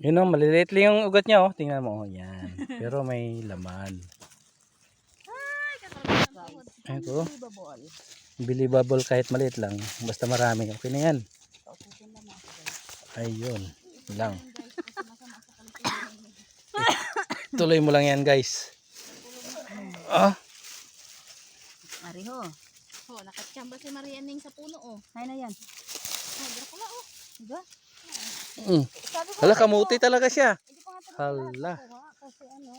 Yun o, maliliit lang yung ugat niya oh. Tingnan mo oh, yan. Pero may laman. Ito. Believable kahit maliit lang. Basta marami. Okay na yan. Ayun. Lang. Tuloy mo lang yan guys. Ah. Ariho. Oh, nakachamba si Marianing sa puno oh. Ay na yan. Oh, pala oh. Diba? Hala, kamuti talaga siya. Hala. Kasi ano.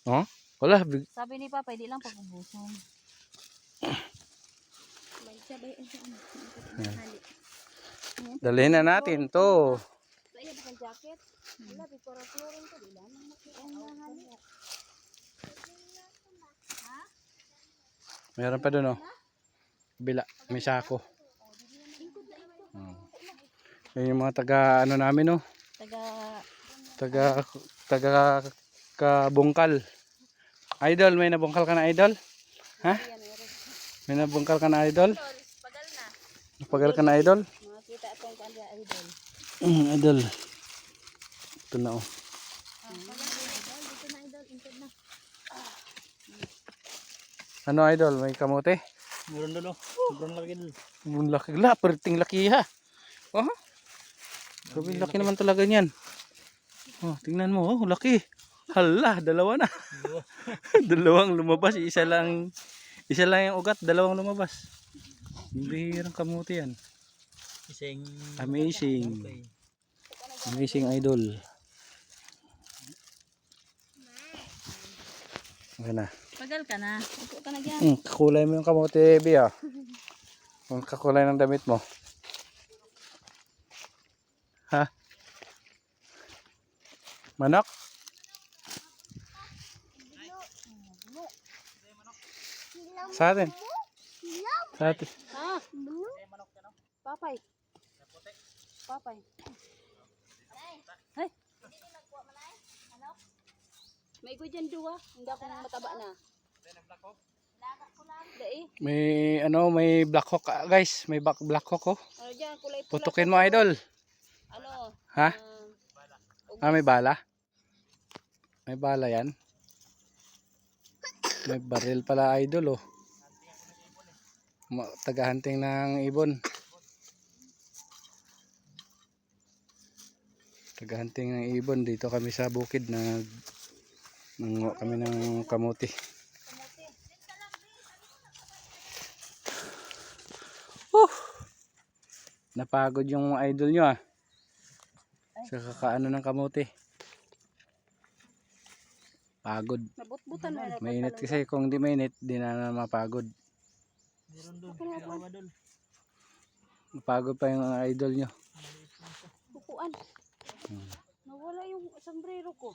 Oh? Wala. Sabi ni Papa, hindi lang pag-ubusong. Dalhin na natin to. Saya bukan jaket. Wala, para florin to. Wala nang makita. Meron pa doon oh. Bila, may sako. Yan yung mga taga ano namin oh. Taga kabungkal. Idol, may nabungkal ka na idol? Ha? May nabungkal ka na idol? Pagal ka na idol? Makita itong kanya idol. Idol. Ito na oh. Ano idol, may kamote? Meron doon oh. Sobrang laki doon. Sobrang laki la, perting laki ha. Oh. Sobrang laki naman talaga niyan. Oh, tingnan mo oh, laki. Hala, dalawa na. Dalawang lumabas, isa lang yung ugat, dalawang lumabas. Bihirang kamote yan. Isang Amazing. Amazing idol. Okay na. Pagal ka na. Upo ka na dyan. Kakulay mo yung kamote, Bia. Ang kakulay ng damit mo. Ha? Manok? Sa atin. Sa atin. Ah. Papay. Papay. Ay. May ko dyan dua. Hindi ako mataba na. May black hawk guys, may black hawk oh. Ano dyan? Kulay pula. Putukin mo idol. Ano? Ha? May bala? May bala yan? May baril pala idol oh. Taga-hunting ng ibon. Taga-hunting ng ibon. Dito kami sa bukid nanguha kami ng kamote. Napagod yung idol nyo ah. Sa kakaano ng kamote. Pagod. Nabutbutan na. Mainit kasi kung di mainit, di na mapagod. meron doon. Dalawa doon. Mapagod pa yung idol nyo. Bukuan. Nawala yung sombrero ko.